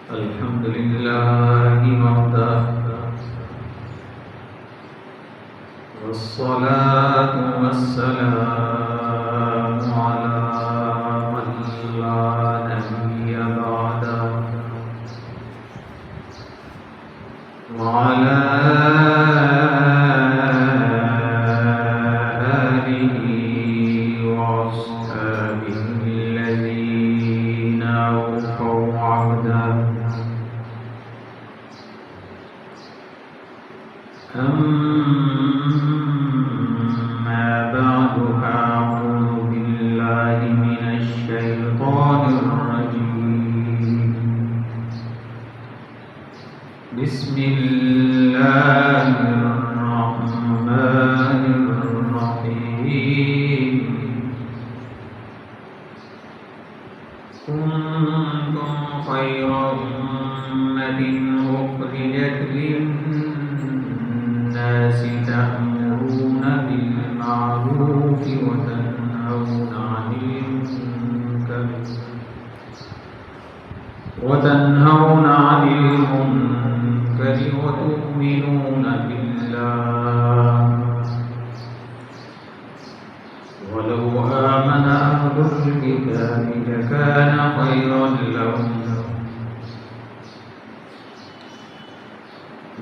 الحمد لله وحده والصلاة والسلام على من لا نبي بعده وعلى آله وأصحابه الذين أوفوا عهده. أما بعد فأعوذ بالله من الشيطان الرجيم. بسم الله الرحمن الرحيم. كنتم خير أمة أخرجت للناس تأمرون بالمعروف وتنهون عن المنكر وتؤمنون بالله ولو آمن أهل الكتاب لكان خيرا لهم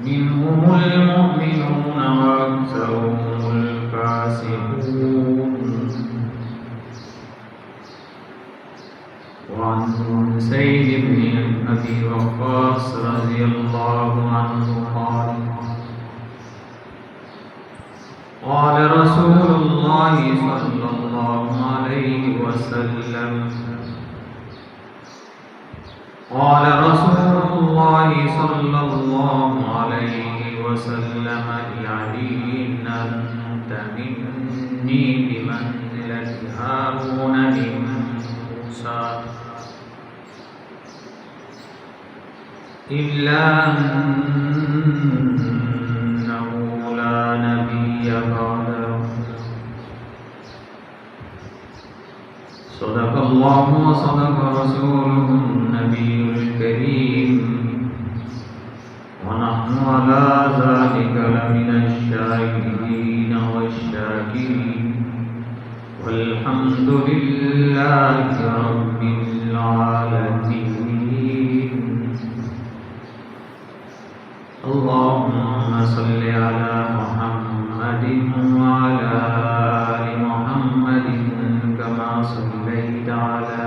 منهم المؤمنون وأكثرهم الفاسقون. وعن سيد بن أبي وقاص رضي الله عنه قال قال رسول الله صلى الله عليه وسلم قال رسول الله صلى الله عليه وسلم لعلي أنت مني بمنزلة هارون من موسى إلا أنه لا نبي بعده. صدق الله وصدق رسوله النبي الكريم ونحن على ذلك لمن الشاهدين والشاكرين والحمد لله رب العالمين. اللهم صل على محمد وعلى آل محمد كما صليت على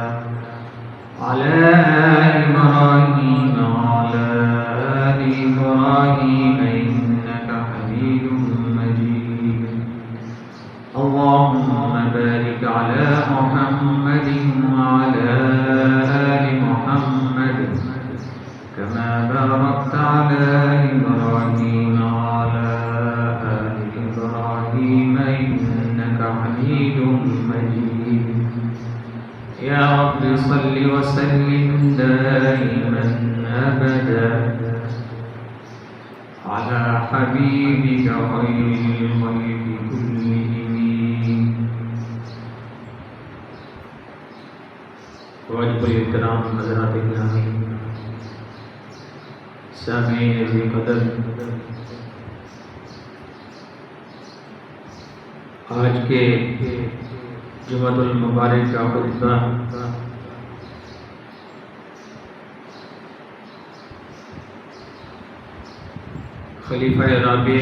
إبراهيم وعلى آل إبراهيم إنك حميد مجيد. اللهم بارك على محمد وعلى آل محمد كما باركت على إبراهيم وعلى آل إبراهيم إنك حميد مجيد. يا رب صل وسلم دائما أبدا على حبيبك خير الخلق كلهم. واجب الاحترام حضرات گرامی، سامعین ذی قدر، آج کے جمعۃ المبارک کا خطبہ خلیفہ رابع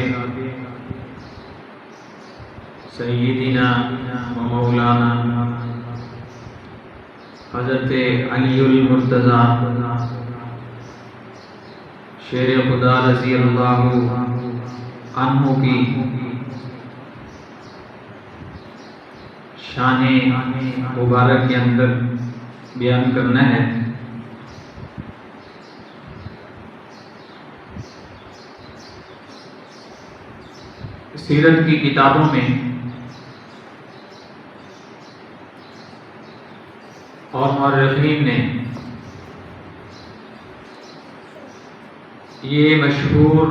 سیدنا و مولانا حضرت علی المرتضیٰ شیر خدا رضی اللہ عنہ کی شان مبارک کے اندر بیان کرنا ہے. سیرت کی کتابوں میں اور مورخین نے یہ مشہور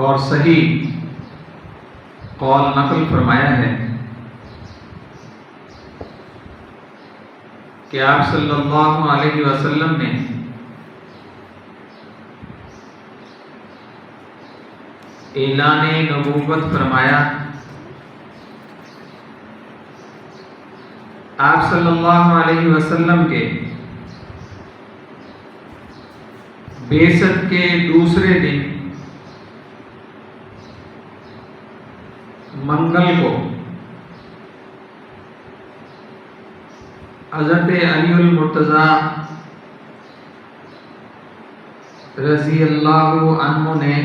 اور صحیح قول نقل فرمایا ہے کہ آپ صلی اللہ علیہ وسلم نے اعلان نبوت فرمایا۔ آپ صلی اللہ علیہ وسلم کے بعثت کے دوسرے دن منگل کو حضرت علی المرتضیٰ رضی اللہ عنہ نے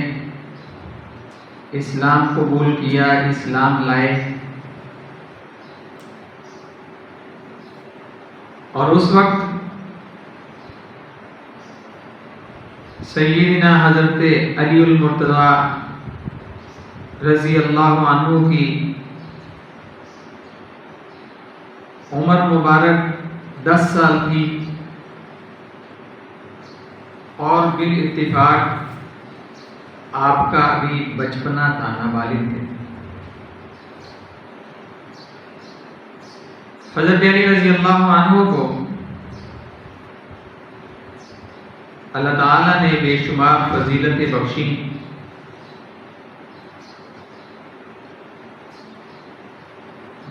اسلام قبول کیا، اسلام لائے، اور اس وقت سیدنا حضرت علی المرتضیٰ رضی اللہ عنہ کی عمر مبارک 10 سال تھی، اور بالاتفاق آپ کا ابھی بچپنا تھا، نابالغ تھے۔ حضرت علی رضی اللہ عنہ کو اللہ تعالیٰ نے بے شمار فضیلتیں بخشی۔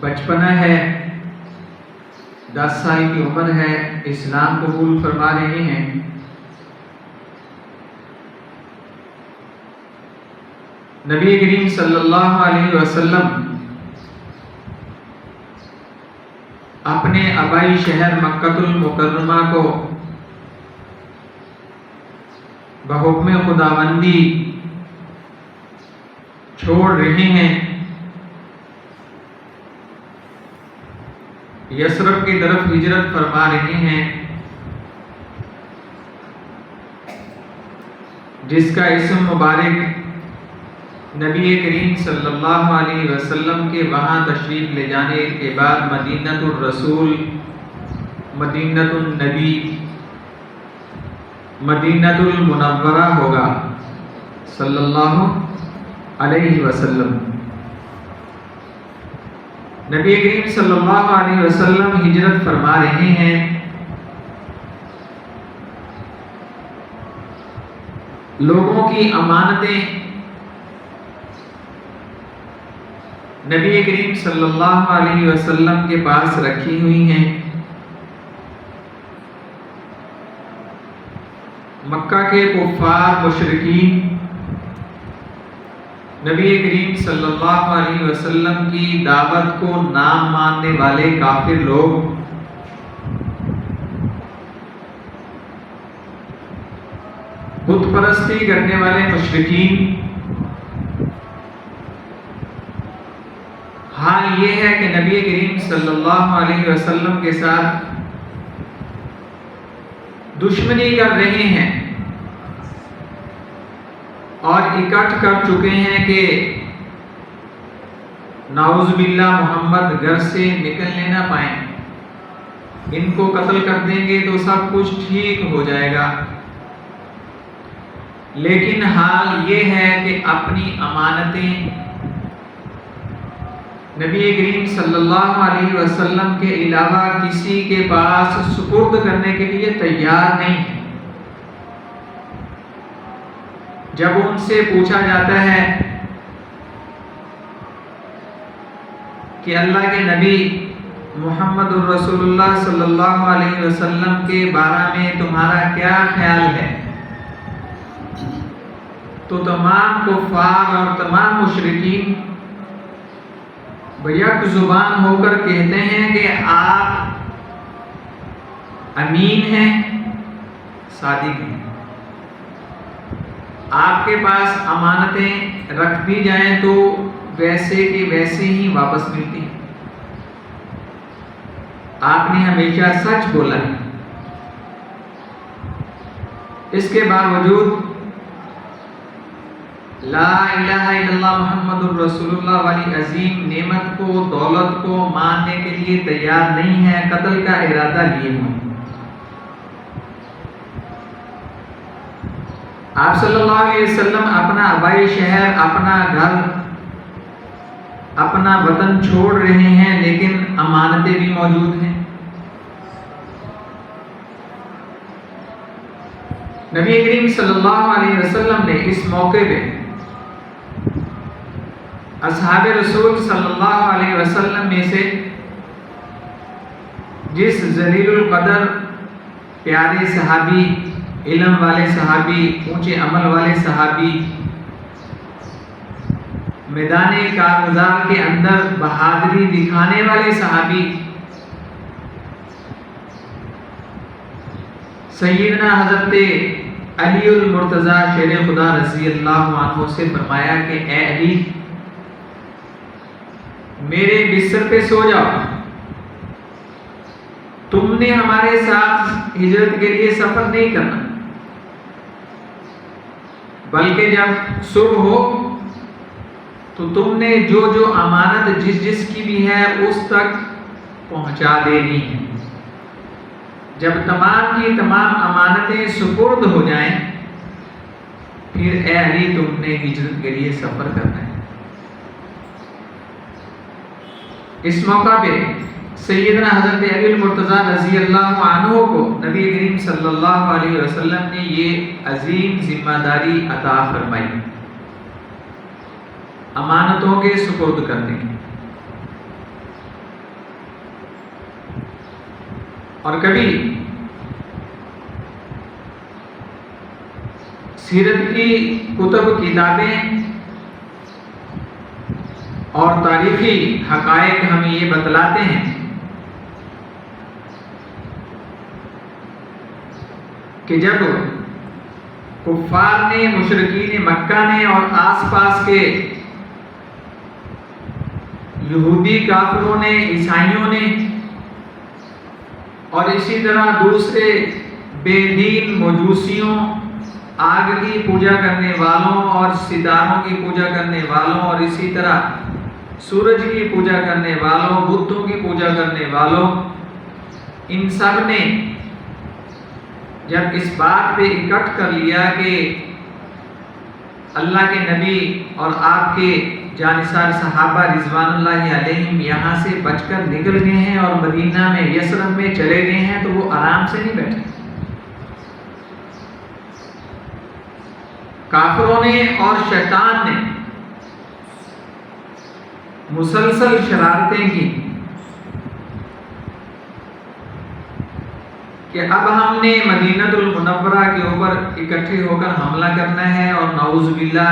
بچپنا ہے، 10 سال کی عمر ہے، اسلام قبول فرما رہے ہیں۔ نبی کریم صلی اللہ علیہ وسلم اپنے آبائی شہر مکہ المکرمہ کو بحکم خداوندی چھوڑ رہے ہیں، یثرب کی طرف ہجرت فرما رہے ہیں، جس کا اسم مبارک نبی کریم صلی اللہ علیہ وسلم کے وہاں تشریف لے جانے کے بعد مدینۃ الرسول، مدینۃ النبی، مدینۃ المنورہ ہوگا صلی اللہ علیہ وسلم۔ نبی کریم صلی اللہ علیہ وسلم ہجرت فرما رہے ہیں، لوگوں کی امانتیں نبی کریم صلی اللہ علیہ وسلم کے پاس رکھی ہوئی ہیں۔ مکہ کے کفار مشرکین نبی کریم صلی اللہ علیہ وسلم کی دعوت کو نہ ماننے والے کافر لوگ بت پرستی کرنے والے مشرکین، حال یہ ہے کہ نبی کریم صلی اللہ علیہ وسلم کے ساتھ دشمنی کر رہے ہیں اور اکٹھ کر چکے ہیں کہ نعوذ باللہ محمد گھر سے نکلنے نہ پائیں، ان کو قتل کر دیں گے تو سب کچھ ٹھیک ہو جائے گا۔ لیکن حال یہ ہے کہ اپنی امانتیں نبی کریم صلی اللہ علیہ وسلم کے علاوہ کسی کے پاس سپرد کرنے کے لیے تیار نہیں ہیں۔ جب ان سے پوچھا جاتا ہے کہ اللہ کے نبی محمد الرسول اللہ صلی اللہ علیہ وسلم کے بارے میں تمہارا کیا خیال ہے، تو تمام کفار اور تمام مشرکین بیک زبان ہو کر کہتے ہیں کہ آپ امین ہیں، صادق ہیں، آپ کے پاس امانتیں رکھ دی جائیں تو ویسے کہ ویسے ہی واپس ملتی ہیں، آپ نے ہمیشہ سچ بولا ہے۔ اس کے باوجود لا الہ الا اللہ محمد الرسول اللہ والی عظیم نعمت کو، دولت کو ماننے کے لیے تیار نہیں ہے، قتل کا ارادہ لیے ہوں۔ آپ صلی اللہ علیہ وسلم اپنا آبائی شہر، اپنا گھر، اپنا وطن چھوڑ رہے ہیں، لیکن امانتیں بھی موجود ہیں۔ نبی کریم صلی اللہ علیہ وسلم نے اس موقع پہ اصحاب رسول صلی اللہ علیہ وسلم میں سے جس ذلیل القدر پیارے صحابی، علم والے صحابی، اونچے عمل والے صحابی، میدان کارگزار کے اندر بہادری دکھانے والے صحابی سیدنا حضرت علی المرتضیٰ شیر خدا رضی اللہ عنہ سے فرمایا کہ اے علی، میرے بستر پہ سو جاؤ، تم نے ہمارے ساتھ ہجرت کے لیے سفر نہیں کرنا، بلکہ جب صبح ہو تو تم نے جو جو امانت جس کی بھی ہے اس تک پہنچا دینی ہے۔ جب تمام کی تمام امانتیں سپرد ہو جائیں پھر اے علی تم نے ہجرت کے لیے سفر کرنا ہے۔ اس موقع پہ سیدنا حضرت علی المرتضیٰ رضی اللہ عنہ کو نبی کریم صلی اللہ علیہ وسلم نے یہ عظیم ذمہ داری عطا فرمائی، امانتوں کے سپرد کرنے کی۔ اور کبھی سیرت کی کتب، کتابیں اور تاریخی حقائق ہمیں یہ بتلاتے ہیں کہ جب کفار نے، مشرکین مکہ نے اور آس پاس کے یہودی کافروں نے، عیسائیوں نے اور اسی طرح دوسرے بے دین مجوسیوں، آگ کی پوجا کرنے والوں اور ستاروں کی پوجا کرنے والوں اور اسی طرح سورج کی پوجا کرنے والوں، بتوں کی پوجا کرنے والوں، ان سب نے جب اس بات پہ اکٹھ کر لیا کہ اللہ کے نبی اور آپ کے جانثار صحابہ رضوان اللہ علیہم یہاں سے بچ کر نکل گئے ہیں اور مدینہ میں، یثرب میں چلے گئے ہیں، تو وہ آرام سے نہیں بیٹھے۔ کافروں نے اور شیطان نے مسلسل شرارتیں کی کہ اب ہم نے مدینہ المنورہ کے اوپر اکٹھے ہو کر حملہ کرنا ہے اور نعوذ باللہ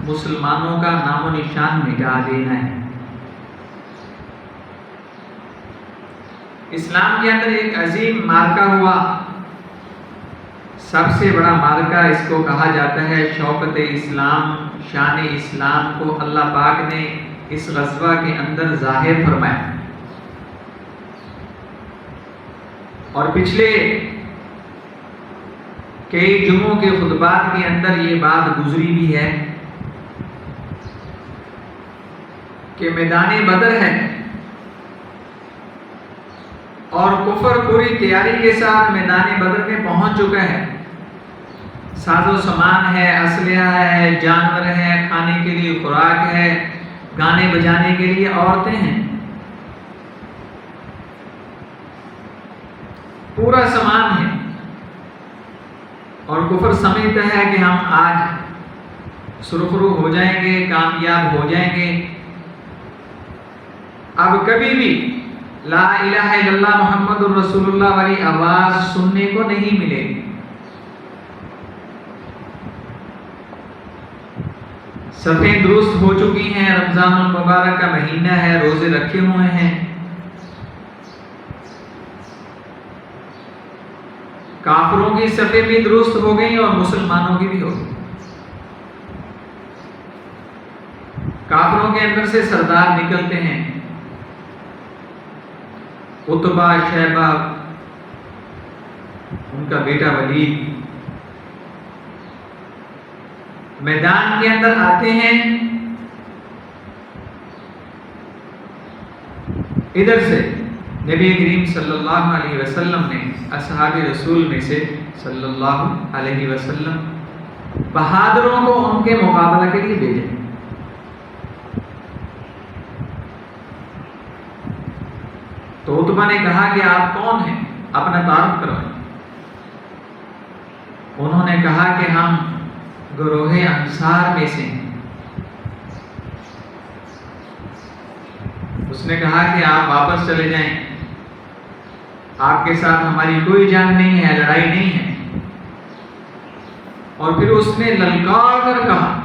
مسلمانوں کا نام و نشان مٹا دینا ہے۔ اسلام کے اندر ایک عظیم معرکہ ہوا، سب سے بڑا معرکہ اس کو کہا جاتا ہے شوکت اسلام، شان اسلام کو اللہ پاک نے اس غزوہ کے اندر ظاہر فرمایا۔ اور پچھلے کئی جمعوں کے خطبات کے اندر یہ بات گزری بھی ہے کہ میدان بدر ہے اور کفر پوری تیاری کے ساتھ میدان بدر میں پہنچ چکا ہے، ساز و سامان ہے، اسلحہ ہے، جانور ہے، کھانے کے لیے خوراک ہے، گانے بجانے کے لیے عورتیں ہیں، پورا سامان ہے، اور کفر سمجھتا ہے کہ ہم آج سرخرو ہو جائیں گے، کامیاب ہو جائیں گے، اب کبھی بھی لا الہ الا اللہ محمد الرسول اللہ والی آواز سننے کو نہیں ملے گی۔ صفیں درست ہو چکی ہیں، رمضان المبارک کا مہینہ ہے، روزے رکھے ہوئے ہیں، کافروں کی صفیں بھی درست ہو گئی اور مسلمانوں کی بھی ہو گئی۔ کافروں کے اندر سے سردار نکلتے ہیں، عتبہ، شیبہ، ان کا بیٹا ولید میدان کے اندر آتے ہیں۔ ادھر سے نبی کریم صلی اللہ علیہ وسلم نے اصحاب رسول میں سے صلی اللہ علیہ وسلم بہادروں کو ان کے مقابلہ کے لیے بھیجے۔ تو عتبہ نے کہا کہ آپ کون ہیں، اپنا تعارف کروائیں۔ انہوں نے کہا کہ ہم گروہ انصار میں سے ہیں۔ اس نے کہا کہ آپ واپس چلے جائیں، آپ کے ساتھ ہماری کوئی جنگ نہیں ہے، لڑائی نہیں ہے۔ اور پھر اس نے للکار کر کہا،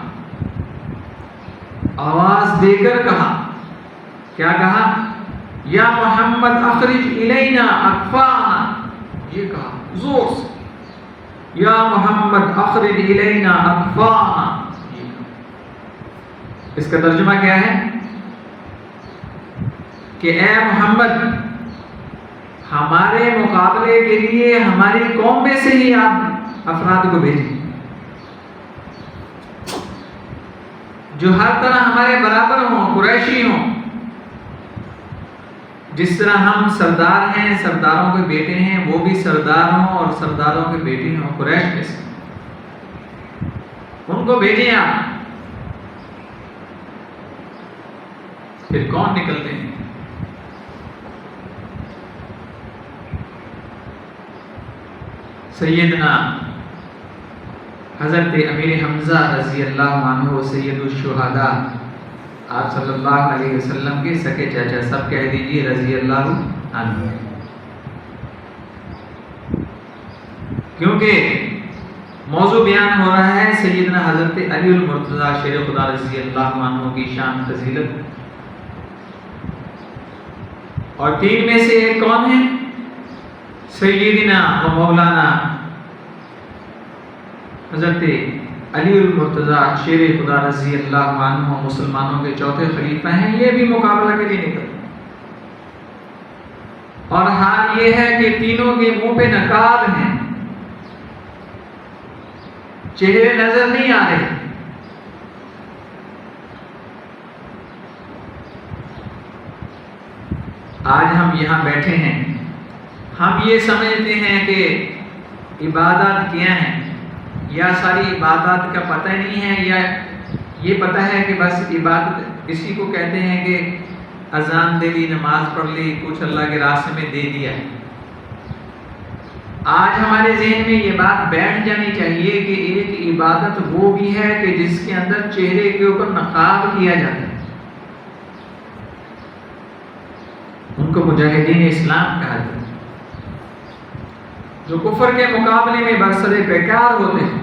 آواز دے کر کہا، کیا کہا؟ یا محمد اخرج الینا اکفانا، یہ کہا زور سے، یا محمد اخرج الینا اکفانا۔ اس کا ترجمہ کیا ہے کہ اے محمد، ہمارے مقابلے کے لیے ہماری قوم میں سے ہی آپ افراد کو بھیجیں جو ہر طرح ہمارے برابر ہوں، قریشی ہوں۔ جس طرح ہم سردار ہیں، سرداروں کے بیٹے ہیں، وہ بھی سردار ہوں اور سرداروں کے بیٹے ہوں قریش میں سے، ان کو بھیجیں آپ۔ پھر کون نکلتے ہیں؟ سیدنا حضرت امیر حمزہ رضی اللہ عنہ، سید الشہداء، آپ صلی اللہ علیہ وسلم کے سکے چاچا، سب کہہ دیجئے رضی اللہ عنہ، کیونکہ موضوع بیان ہو رہا ہے سیدنا حضرت علی المرتضیٰ شیر خدا رضی اللہ عنہ کی شان فضیلت۔ اور تین میں سے ایک کون ہے؟ سیدنا و مولانا حضرت علی المرتضیٰ شیر خدا رضی اللہ عنہ، مسلمانوں کے چوتھے خلیفہ ہیں۔ یہ بھی مقابلہ کے لیے نکلے، اور حال یہ ہے کہ تینوں کے منہ پہ نقاب ہیں، چہرے نظر نہیں آ رہے۔ آج ہم یہاں بیٹھے ہیں، ہم یہ سمجھتے ہیں کہ عبادات کیا ہیں، یا ساری عبادات کا پتہ نہیں ہے، یا یہ پتہ ہے کہ بس عبادت اسی کو کہتے ہیں کہ اذان دے لی، نماز پڑھ لی، کچھ اللہ کے راستے میں دے دیا۔ آج ہمارے ذہن میں یہ بات بیٹھ جانی چاہیے کہ ایک عبادت وہ بھی ہے کہ جس کے اندر چہرے کے اوپر نقاب کیا جاتا ہے، ان کو مجاہدین اسلام کہا جاتا ہے، جو کفر کے مقابلے میں برسر پیکار ہوتے ہیں۔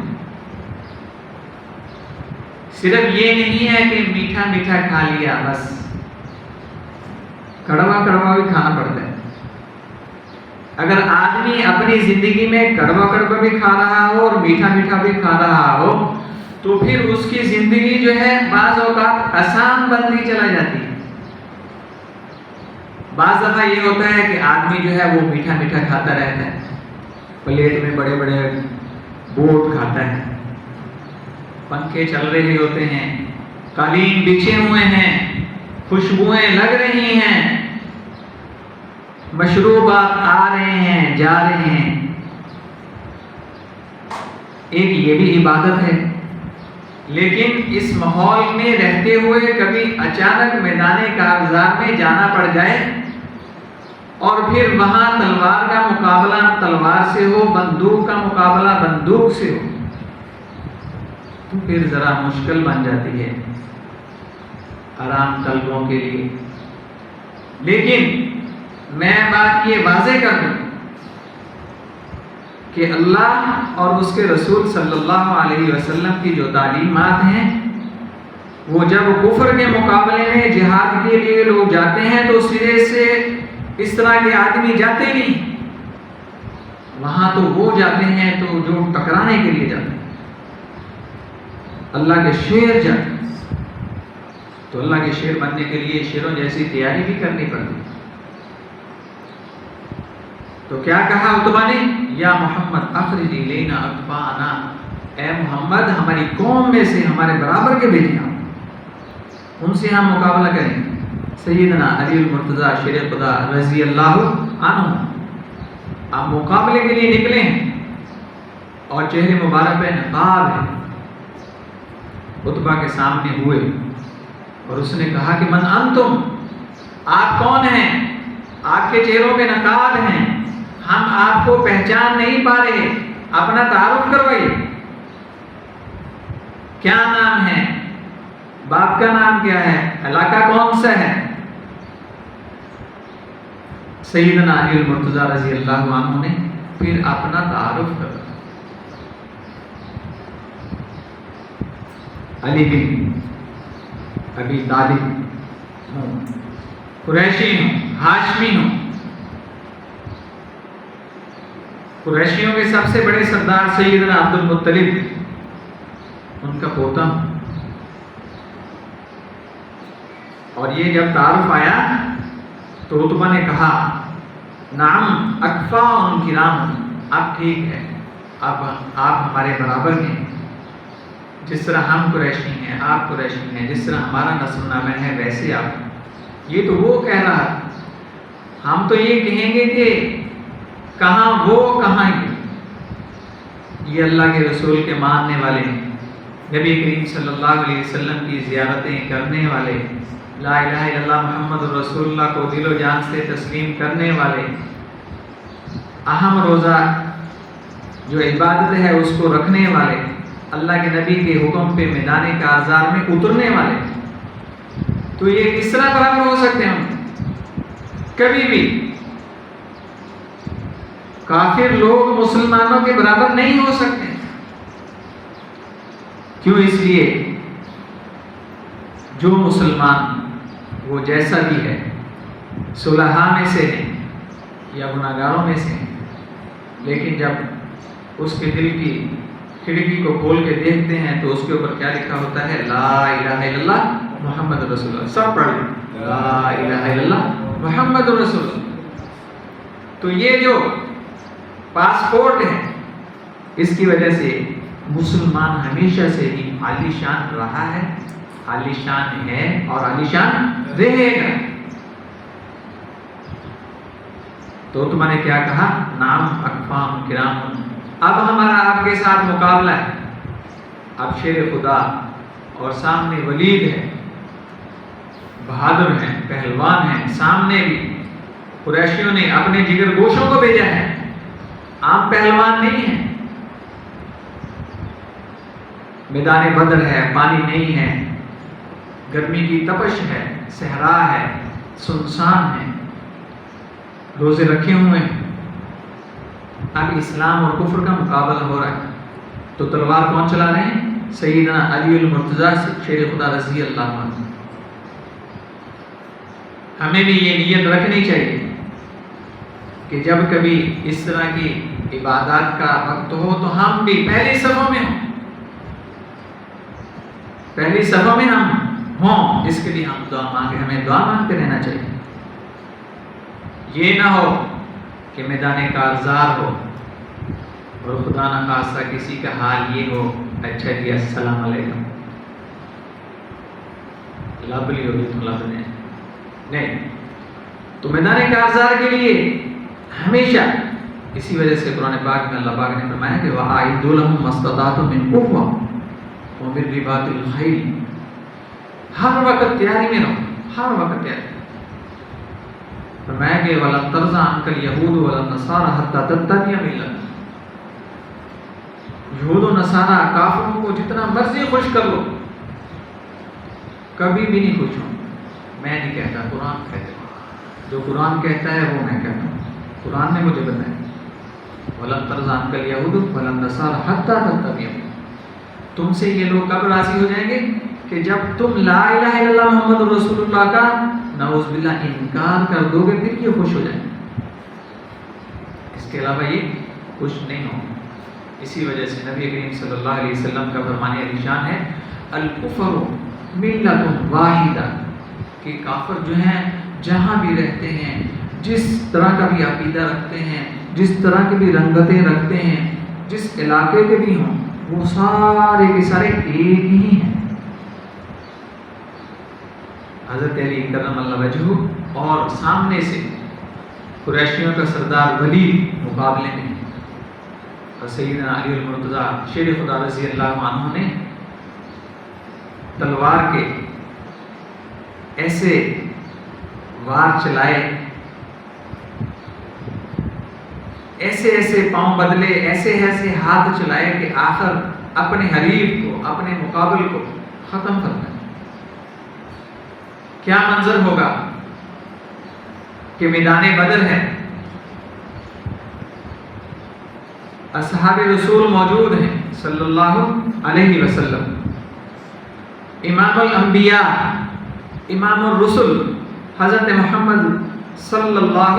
صرف یہ نہیں ہے کہ میٹھا میٹھا کھا لیا بس، کڑوا کڑوا بھی کھانا پڑتا ہے۔ اگر آدمی اپنی زندگی میں کڑوا کڑوا بھی کھا رہا ہو اور میٹھا میٹھا بھی کھا رہا ہو تو پھر اس کی زندگی جو ہے بعض اوقات آسان بنتی چلا جاتی ہے۔ بعض دفعہ یہ ہوتا ہے کہ آدمی جو ہے وہ میٹھا میٹھا کھاتا رہتا ہے، پلیٹ میں بڑے بڑے بوٹ کھاتا ہے، پنکھے چل رہے ہوتے ہیں، قالین بچھے ہوئے ہیں، خوشبوئیں لگ رہی ہیں، مشروبات آ رہے ہیں جا رہے ہیں۔ ایک یہ بھی عبادت ہے، لیکن اس ماحول میں رہتے ہوئے کبھی اچانک میدان کارزار میں جانا پڑ جائے اور پھر وہاں تلوار کا مقابلہ تلوار سے ہو، بندوق کا مقابلہ بندوق سے ہو، تو پھر ذرا مشکل بن جاتی ہے آرام طلبوں کے لیے۔ لیکن میں بات یہ واضح کر دوں کہ اللہ اور اس کے رسول صلی اللہ علیہ وسلم کی جو تعلیمات ہیں، وہ جب کفر کے مقابلے میں جہاد کے لیے لوگ جاتے ہیں تو سرے سے اس طرح کے آدمی جاتے نہیں، وہاں تو وہ جاتے ہیں تو جو ٹکرانے کے لیے جاتے ہیں، اللہ کے شیر جاتے ہیں، تو اللہ کے شیر بننے کے لیے شیروں جیسی تیاری بھی کرنی پڑتی ہے۔ تو کیا کہا عتبہ نے؟ یا محمد اخرج الینا اکفانا، اے محمد ہماری قوم میں سے ہمارے برابر کے بھیجیں، ان سے ہم مقابلہ کریں۔ سیدنا علی المرتضیٰ شیر خدا رضی اللہ عنہ آپ مقابلے کے لیے نکلے ہیں اور چہرے مبارک پہ نقاب ہے، عتبہ کے سامنے ہوئے اور اس نے کہا کہ من انتم، آپ کون ہیں؟ آپ کے چہروں پہ نقاب ہیں، ہم آپ کو پہچان نہیں پا رہے، اپنا تعارف کروائیے، کیا نام ہے، باپ کا نام کیا ہے، علاقہ کون سا ہے۔ سیدنا علی المرتضیٰ رضی اللہ عنہ نے پھر اپنا تعارف کرا، علی بن ابی طالب ہوں، قریشی ہوں، ہاشمی ہوں، قریشیوں کے سب سے بڑے سردار سیدنا عبد المطلب ان کا پوتا ہوں۔ اور یہ جب تعارف آیا تو عتبہ نے کہا نعم اکفاء کرام، اب ٹھیک ہے، اب آپ ہمارے برابر ہیں، جس طرح ہم قریشی ہیں آپ قریشی ہیں، جس طرح ہمارا نسل نامہ ہے ویسے آپ۔ یہ تو وہ کہہ رہا، ہم تو یہ کہیں گے کہ کہاں وہ کہاں یہ اللہ کے رسول کے ماننے والے، نبی کریم صلی اللہ علیہ وسلم کی زیارتیں کرنے والے، لا الہ الا اللہ محمد رسول اللہ کو دل و جان سے تسلیم کرنے والے، اہم روزہ جو عبادت ہے اس کو رکھنے والے، اللہ کے نبی کے حکم پہ میدان کارزار میں اترنے والے، تو یہ کس طرح برابر ہو سکتے ہیں؟ ہم کبھی بھی کافر لوگ مسلمانوں کے برابر نہیں ہو سکتے۔ کیوں؟ اس لیے جو مسلمان وہ جیسا بھی ہے، صلحاء میں سے ہے یا گناہگاروں میں سے ہے، لیکن جب اس کے دل کی کھڑکی کو کھول کے دیکھتے ہیں تو اس کے اوپر کیا لکھا ہوتا ہے؟ لا الہ الا اللہ محمد رسول اللہ۔ سب پڑھ لیں، لا الہ الا اللہ محمد رسول اللہ۔ تو یہ جو پاسپورٹ ہے، اس کی وجہ سے مسلمان ہمیشہ سے ہی عالی شان رہا ہے، عالی شان ہے اور عالی شان رہے گا۔ تو تمہوں نے کیا کہا؟ نام اکفام کرام، اب ہمارا آپ کے ساتھ مقابلہ ہے، اب شیر خدا اور سامنے ولید ہے، بہادر ہیں، پہلوان ہیں، سامنے بھی قریشیوں نے اپنے جگر گوشوں کو بھیجا ہے، عام پہلوان نہیں ہیں۔ میدان بدر ہے، پانی نہیں ہے، گرمی کی تپش ہے، صحرا ہے، سنسان ہے، روزے رکھے ہوئے ہیں، اب اسلام اور کفر کا مقابلہ ہو رہا ہے، تو تلوار کون چلا رہے ہیں؟ سیدنا علی المرتضیٰ شیر خدا رضی اللہ عنہ۔ ہمیں بھی یہ نیت رکھنی چاہیے کہ جب کبھی اس طرح کی عبادات کا وقت ہو تو ہم بھی پہلی صفوں میں ہوں، پہلی صفوں میں ہم ہوں، اس کے لیے ہم دعا مانگے، ہمیں دعا مانگتے رہنا چاہیے۔ یہ نہ ہو کہ میدان کارزار ہو اور خدا نہ خواستہ کسی کا حال یہ ہو، اچھا جی السلام علیکم، لب لی ہوگی تو لب نہیں۔ تو میدان کارزار کے لیے ہمیشہ، اسی وجہ سے قرآن پاک میں اللہ پاک نے فرمایا کہ وَأَعِدُّوا لَهُم مَّا اسْتَطَعْتُم مِّن قُوَّةٍ وَمِن رِّبَاطِ الْخَيْلِ، ہر وقت تیاری میں رہو، ہر وقت تیاری۔ فرمایا کہ وَلَن تَرْضَىٰ عَنكَ الْيَهُودُ وَلَا النَّصَارَىٰ حَتَّىٰ تَتَّبِعَ مِلَّتَهُمْ، یہود و نصارہ کافروں کو جتنا مرضی خوش کر لو، کبھی بھی نہیں خوش ہوں۔ میں نہیں کہتا، قرآن کہتا ہے، جو قرآن کہتا ہے وہ میں کہتا ہوں، قرآن نے مجھے بتایا وَلَن تَرْضَىٰ عَنكَ الْيَهُودُ وَلَا النَّصَارَىٰ حَتَّىٰ تَتَّبِعَ، تم سے یہ لوگ کب راضی ہو جائیں گے کہ جب تم لا الہ الا اللہ محمد رسول اللہ کا نعوذ باللہ انکار کر دو گے، پھر یہ خوش ہو جائیں گے، اس کے علاوہ یہ خوش نہیں ہوں۔ اسی وجہ سے نبی کریم صلی اللہ علیہ وسلم کا فرمان علی شان ہے الکفر ملت واحدہ، کہ کافر جو ہیں جہاں بھی رہتے ہیں، جس طرح کا بھی عقیدہ رکھتے ہیں، جس طرح کی بھی رنگتیں رکھتے ہیں، جس علاقے کے بھی ہوں، وہ سارے کے سارے ایک ہی ہیں۔ حضرت علی کرم اللہ وجہہ اور سامنے سے قریشیوں کا سردار ولید مقابلے میں، اور سیدنا علی المرتضیٰ شیر خدا رضی اللہ عنہ نے تلوار کے ایسے وار چلائے ایسے ایسے پاؤں بدلے، ایسے ایسے ہاتھ چلائے کہ آخر اپنے حریف کو، اپنے مقابل کو ختم کر دیں۔ کیا منظر ہوگا کہ میدان بدر ہے، اصحاب رسول موجود ہیں صلی اللہ علیہ وسلم، امام الانبیاء، امام الرسل حضرت محمد صلی اللہ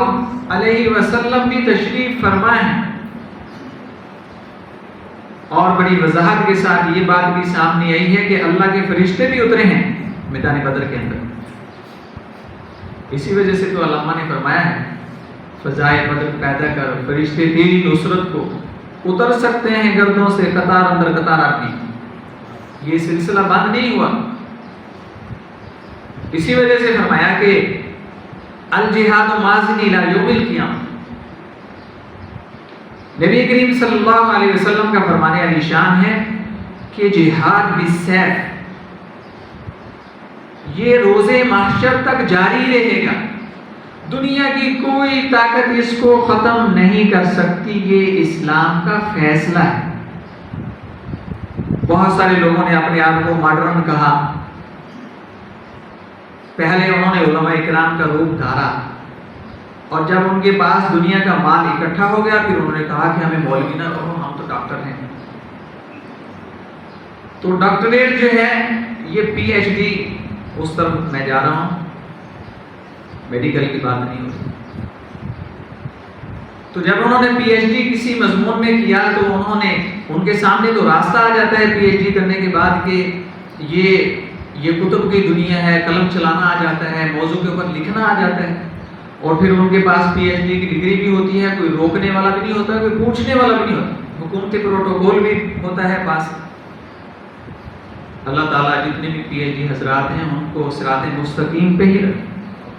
علیہ وسلم بھی تشریف فرمائے ہیں، اور بڑی وضاحت کے ساتھ یہ بات بھی سامنے آئی ہے کہ اللہ کے فرشتے بھی اترے ہیں میدان بدر کے اندر۔ اسی وجہ سے تو علامہ نے فرمایا ہے فضائے بدر پیدا کر، فرشتے تیری نصرت کو اتر سکتے ہیں گردوں سے قطار اندر قطار اپنی۔ یہ سلسلہ بند نہیں ہوا، اسی وجہ سے فرمایا کہ الجہاد ماضٍ الی یوم القیامہ۔ نبی کریم صلی اللہ علیہ وسلم کا فرمان علی شان ہے کہ جہاد بالسیف یہ روز محشر تک جاری رہے گا، دنیا کی کوئی طاقت اس کو ختم نہیں کر سکتی، یہ اسلام کا فیصلہ ہے۔ بہت سارے لوگوں نے اپنے آپ کو ماڈرن کہا، پہلے انہوں نے علماء اکرام کا روپ دھارا، اور جب ان کے پاس دنیا کا مال اکٹھا ہو گیا پھر انہوں نے کہا کہ ہمیں مولوی نہ کہو، ہم تو ڈاکٹر ہیں۔ تو ڈاکٹریٹ جو ہے یہ پی ایچ ڈی، اس طرف میں جا رہا ہوں، میڈیکل کی بات نہیں ہوتی۔ تو جب انہوں نے پی ایچ ڈی کسی مضمون میں کیا تو انہوں نے، ان کے سامنے تو راستہ آ جاتا ہے پی ایچ ڈی کرنے کے بعد کہ یہ کتب کی دنیا ہے، قلم چلانا آ جاتا ہے، موضوع کے اوپر لکھنا آ جاتا ہے، اور پھر ان کے پاس پی ایچ ڈی کی ڈگری بھی ہوتی ہے، کوئی روکنے والا بھی نہیں ہوتا، کوئی پوچھنے والا بھی نہیں ہوتا، حکومتی پروٹوکول بھی ہوتا ہے پاس۔ اللہ تعالیٰ جتنے بھی پی ایچ ڈی حضرات ہیں ان کو صراط مستقیم پہ ہی رکھے،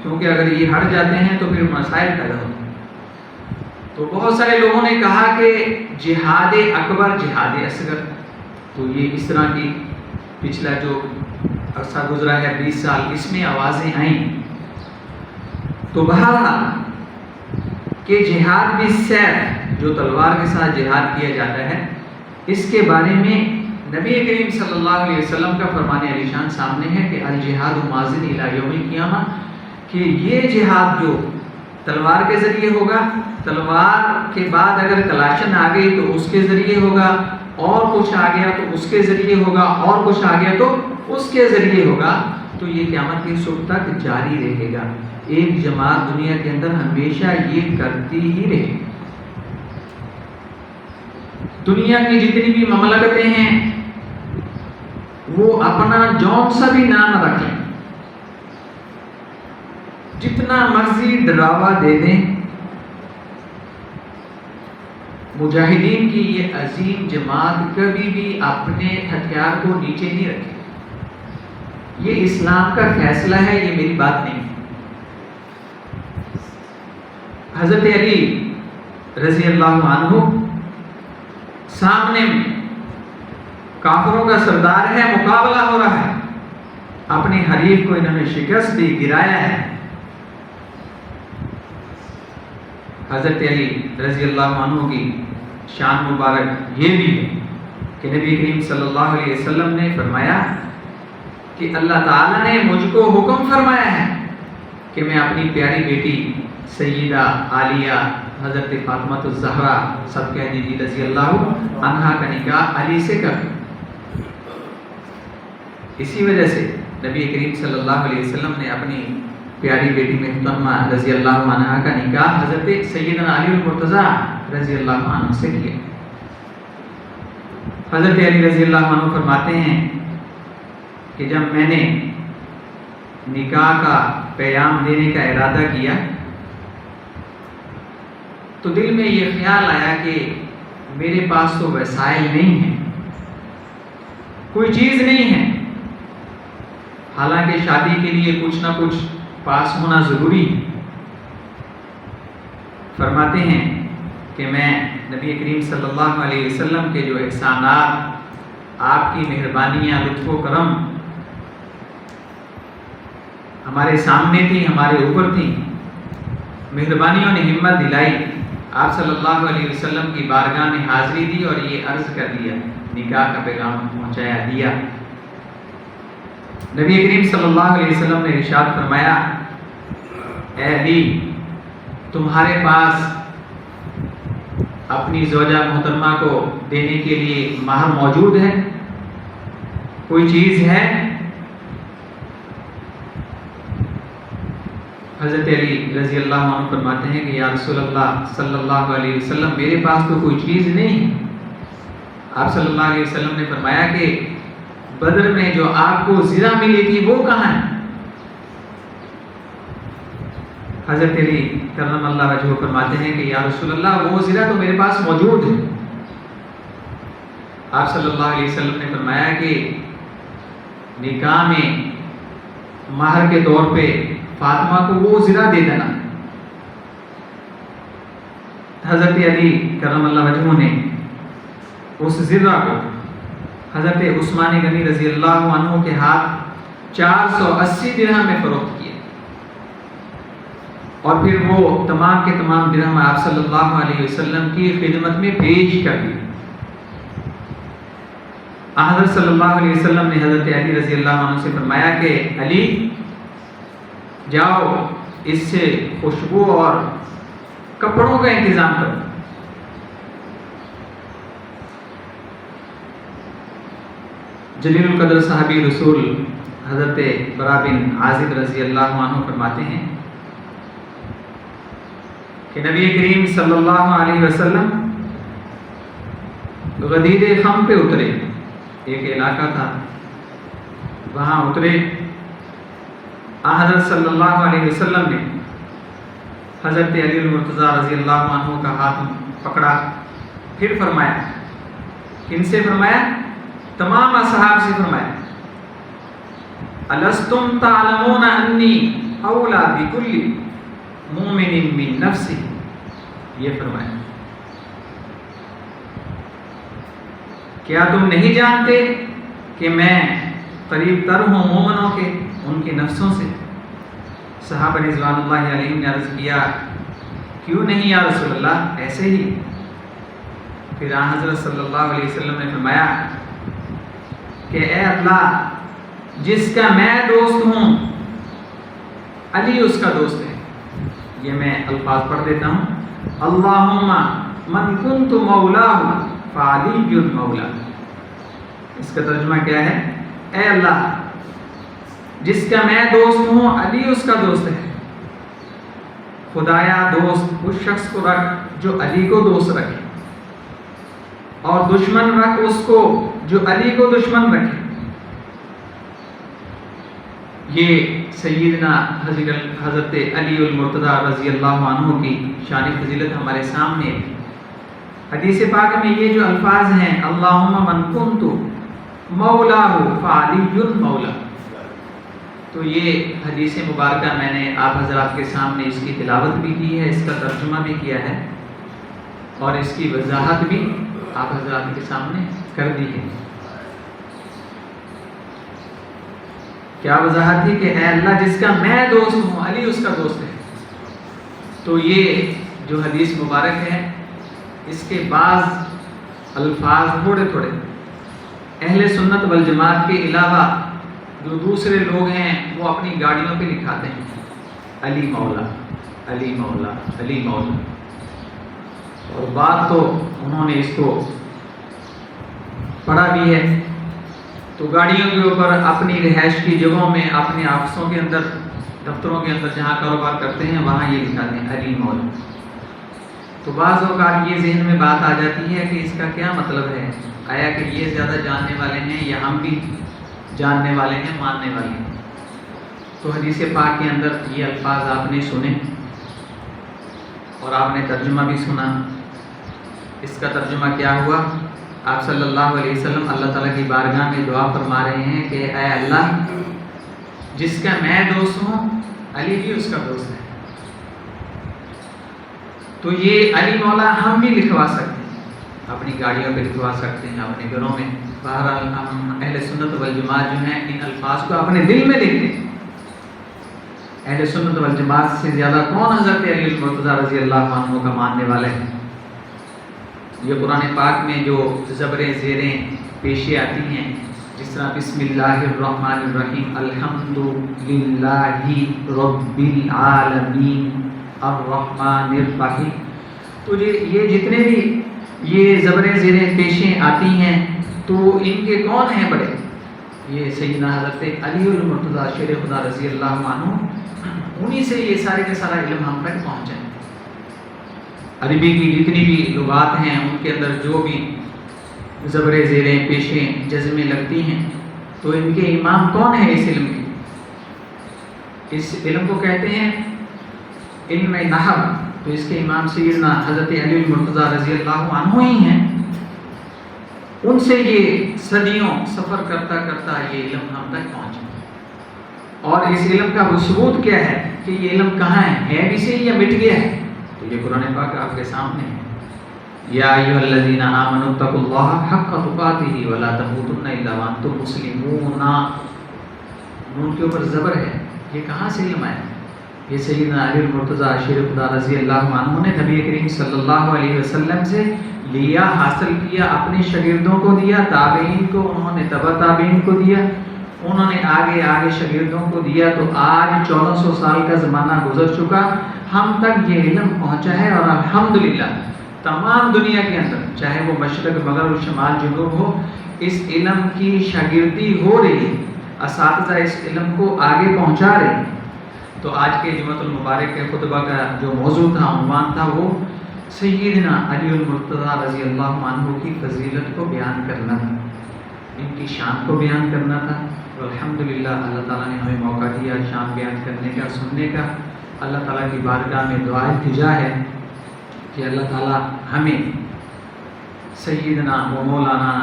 کیونکہ اگر یہ ہٹ جاتے ہیں تو پھر مسائل پیدا ہوتے ہیں۔ تو بہت سارے لوگوں نے کہا کہ جہاد اکبر جہاد اصغر، تو یہ اس طرح کی پچھلا جو عرصہ گزرا ہے 20 سال، اس میں آوازیں آئیں۔ تو بہرحال کہ جہاد بالسیف، جو تلوار کے ساتھ جہاد کیا جاتا ہے، اس کے بارے میں نبی کریم صلی اللہ علیہ وسلم کا فرمان علی شان سامنے ہے کہ الجہاد ماضٍ الی یوم القیامہ، کہ یہ جہاد جو تلوار کے ذریعے ہوگا، تلوار کے بعد اگر کلاشن آ گئی تو اس کے ذریعے ہوگا، اور کچھ آ گیا تو اس کے ذریعے ہوگا، اور کچھ آ گیا تو اس کے ذریعے ہوگا، تو یہ قیامت کی صبح تک جاری رہے گا۔ ایک جماعت دنیا کے اندر ہمیشہ یہ کرتی ہی رہے گی۔ دنیا کی جتنی بھی مملکتیں ہیں وہ اپنا جون سا بھی نام رکھیں، جتنا مرضی ڈراوا دے دیں، مجاہدین کی یہ عظیم جماعت کبھی بھی اپنے ہتھیار کو نیچے نہیں رکھے۔ یہ اسلام کا فیصلہ ہے، یہ میری بات نہیں۔ حضرت علی رضی اللہ عنہ سامنے کافروں کا سردار ہے، مقابلہ ہو رہا ہے، اپنے حریف کو انہوں نے شکست دی، گرایا ہے۔ حضرت علی رضی اللہ عنہ کی شان مبارک یہ بھی ہے کہ نبی کریم صلی اللہ علیہ وسلم نے فرمایا کہ اللہ تعالیٰ نے مجھ کو حکم فرمایا ہے کہ میں اپنی پیاری بیٹی سیدہ عالیہ حضرت فاطمہ الزہرا سب کہہ دیجیے رضی اللہ عنہا کا نکاح علی سے کر۔ اسی وجہ سے نبی کریم صلی اللہ علیہ وسلم نے اپنی پیاری بیٹی محترمہ رضی اللہ عنہا کا نکاح حضرت سیدنا علی المرتضیٰ رضی اللہ عنہ سے کیا۔ حضرت علی رضی اللہ عنہ فرماتے ہیں کہ جب میں نے نکاح کا پیام دینے کا ارادہ کیا تو دل میں یہ خیال آیا کہ میرے پاس تو وسائل نہیں ہیں، کوئی چیز نہیں ہے، حالانکہ شادی کے لیے کچھ نہ کچھ پاس ہونا ضروری ہے۔ فرماتے ہیں کہ میں نبی کریم صلی اللہ علیہ وسلم کے جو احسانات، آپ کی مہربانیاں، لطف و کرم ہمارے سامنے تھی، ہمارے اوپر تھی، مہربانیوں نے ہمت دلائی آپ صلی اللہ علیہ وسلم کی بارگاہ میں حاضری دی اور یہ عرض کر دیا، نکاح کا پیغام پہنچایا دیا۔ نبی کریم صلی اللہ علیہ وسلم نے ارشاد فرمایا، اے علی، تمہارے پاس اپنی زوجہ محترمہ کو دینے کے لیے مہر موجود ہے؟ کوئی چیز ہے؟ حضرت علی رضی اللہ عنہ فرماتے ہیں کہ یا رسول اللہ صلی اللہ علیہ وسلم، میرے پاس تو کوئی چیز نہیں۔ آپ صلی اللہ علیہ وسلم نے فرمایا کہ بدر میں جو آپ کو زرہ ملی تھی وہ کہاں ہے؟ حضرت علی کرم اللہ وجہہ فرماتے ہیں کہ یا رسول اللہ، وہ زرہ تو میرے پاس موجود ہے۔ آپ صلی اللہ علیہ وسلم نے فرمایا کہ نکاح میں مہر کے طور پہ فاطمہ کو وہ زرہ دے دینا۔ حضرت علی کرم اللہ وجہہ نے اس زرہ کو حضرت عثمان غنی رضی اللہ عنہ کے ہاتھ 480 درہم میں فروخت کیا، اور پھر وہ تمام کے تمام درہم آپ صلی اللہ علیہ وسلم کی خدمت میں پیش کر دی۔ حضرت صلی اللہ علیہ وسلم نے حضرت علی رضی اللہ عنہ سے فرمایا کہ علی، جاؤ اس سے خوشبو اور کپڑوں کا انتظام کرو۔ جلیل القدر صحابی رسول حضرت برا بن عازب رضی اللہ عنہ فرماتے ہیں کہ نبی کریم صلی اللہ علیہ وسلم غدیر خم پہ اترے، ایک علاقہ تھا، وہاں اترے۔ حضرت صلی اللہ علیہ وسلم نے حضرت علی المرتضیٰ رضی اللہ عنہ کا ہاتھ پکڑا، پھر فرمایا، کن سے فرمایا؟ تمام اصحاب سے فرمایا، الستم تعلمون انی اولا بکل مومن من نفسی، یہ فرمایا، کیا تم نہیں جانتے کہ میں قریب تر ہوں مومنوں کے ان کے نفسوں سے؟ صحابہ رضوان اللہ علیہم نے عرض کیا، کیوں نہیں یا رسول اللہ، ایسے ہی۔ پھر حضرت صلی اللہ علیہ وسلم نے فرمایا کہ اے اللہ، جس کا میں دوست ہوں علی اس کا دوست ہے۔ یہ میں الفاظ پڑھ دیتا ہوں، اللہم من کنت مولاہ فعلی مولا۔ اس کا ترجمہ کیا ہے؟ اے اللہ، جس کا میں دوست ہوں علی اس کا دوست ہے۔ خدایا دوست اس شخص کو رکھ جو علی کو دوست رکھے، اور دشمن رکھ اس کو جو علی کو دشمن رکھے۔ یہ سیدنا حضرت علی المرتضیٰ رضی اللہ عنہ کی شان فضیلت ہمارے سامنے ہے۔ حدیث پاک میں یہ جو الفاظ ہیں، اللہم من کنت مولاہ فعلی مولا، تو یہ حدیث مبارکہ میں نے آپ حضرات کے سامنے اس کی تلاوت بھی کی ہے، اس کا ترجمہ بھی کیا ہے، اور اس کی وضاحت بھی آپ حضرات کے سامنے کر دی ہے۔ کیا وضاحت تھی کہ اے اللہ، جس کا میں دوست ہوں علی اس کا دوست ہے۔ تو یہ جو حدیث مبارک ہے، اس کے بعض الفاظ تھوڑے تھوڑے اہل سنت والجماعت کے علاوہ جو دوسرے لوگ ہیں وہ اپنی گاڑیوں پہ لکھاتے ہیں، علی مولا، علی مولا، علی مولا، اور بات تو انہوں نے اس کو پڑھا بھی ہے۔ تو گاڑیوں کے اوپر اپنی رہائش کی جگہوں میں، اپنے آفسوں کے اندر، دفتروں کے اندر جہاں کاروبار کرتے ہیں وہاں یہ لکھاتے ہیں علی مولا۔ تو بعض اوقات یہ ذہن میں بات آ جاتی ہے کہ اس کا کیا مطلب ہے؟ آیا کہ یہ زیادہ جاننے والے ہیں یا ہم بھی جاننے والے ہیں، ماننے والے ہیں؟ تو حدیث پاک کے اندر یہ الفاظ آپ نے سنے اور آپ نے ترجمہ بھی سنا۔ اس کا ترجمہ کیا ہوا؟ آپ صلی اللہ علیہ وسلم اللہ تعالیٰ کی بارگاہ میں دعا فرما رہے ہیں کہ اے اللہ، جس کا میں دوست ہوں علی بھی اس کا دوست ہے۔ تو یہ علی مولا ہم بھی لکھوا سکتے ہیں، اپنی گاڑیوں پہ لکھوا سکتے ہیں، اپنے گھروں میں۔ بہرحال ہم اہل سنت والجماعت جو ہیں ان الفاظ کو اپنے دل میں لکھتے ہیں۔ اہل سنت والجماعت سے زیادہ کون حضرت علی المرتضیٰ رضی اللہ عنہ کا ماننے والا ہے؟ یہ قرآن پاک میں جو زبریں زیریں پیشے آتی ہیں، جس طرح بسم اللہ الرحمن الرحیم، الحمد للہ رب العالمین الرحمن الرحیم، تو یہ جتنے بھی یہ زبریں زیریں پیشیں آتی ہیں تو ان کے کون ہیں بڑے؟ یہ سیدنا حضرت علی المرتضیٰ شیر خدا رضی اللہ عنہ، انہی سے یہ سارے کا سارا علم ہم تک پہنچا ہے۔ عربی کی جتنی بھی لغات ہیں ان کے اندر جو بھی زبریں زیریں پیشیں جزمیں لگتی ہیں تو ان کے امام کون ہیں اس علم کے؟ اس علم کو کہتے ہیں علم نحو، تو اس کے امام سیدنا حضرت علی المرتضیٰ رضی اللہ عنہ ہی ہیں۔ ان سے یہ صدیوں سفر کرتا کرتا یہ علم ہم تک پہنچا، اور اس علم کا ثبوت کیا ہے کہ یہ علم کہاں ہے بھی سے یا مٹ گیا ہے؟ تو یہ قرآن پاک آپ کے سامنے ہے۔ یا ایھا الذین آمنوا اتقوا اللہ حق تقاتہ ولا تموتن الا وانتم مسلمون، نون کے اوپر زبر ہے، یہ کہاں سے علم آیا؟ یہ سیدنا علی المرتضیٰ شیر خدا رضی اللہ عنہ نے نبی کریم صلی اللہ علیہ وسلم سے لیا، حاصل کیا، اپنے شاگردوں کو دیا، تابعین کو، انہوں نے تبع تابعین کو دیا، انہوں نے آگے آگے شاگردوں کو دیا، تو آج 1400 سال کا زمانہ گزر چکا، ہم تک یہ علم پہنچا ہے، اور الحمدللہ تمام دنیا کے اندر چاہے وہ مشرق مغرب شمال جنوب ہو، اس علم کی شاگردی ہو رہی ہے، اساتذہ اس علم کو آگے پہنچا رہے ہیں۔ تو آج کے جمعۃ المبارک کے خطبہ کا جو موضوع تھا، عنوان تھا، وہ سیدنا علی المرتضیٰ رضی اللہ عنہ کی فضیلت کو بیان کرنا تھا، ان کی شان کو بیان کرنا تھا۔ اور الحمدللہ اللہ تعالیٰ نے ہمیں موقع دیا شان بیان کرنے کا، سننے کا۔ اللہ تعالیٰ کی بارگاہ میں دعا التجا ہے کہ اللہ تعالیٰ ہمیں سیدنا و مولانا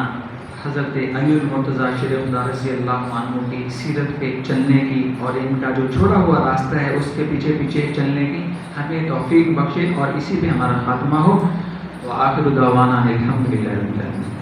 حضرت علی المرتضیٰ شیر خدا رضی اللہ عنہ کی سیرت پہ چلنے کی، اور ان کا جو چھوڑا ہوا راستہ ہے اس کے پیچھے پیچھے چلنے کی ہمیں توفیق بخشے، اور اسی پہ ہمارا خاتمہ ہو۔ وآخر دعوانا الحمدللہ رب العالمین۔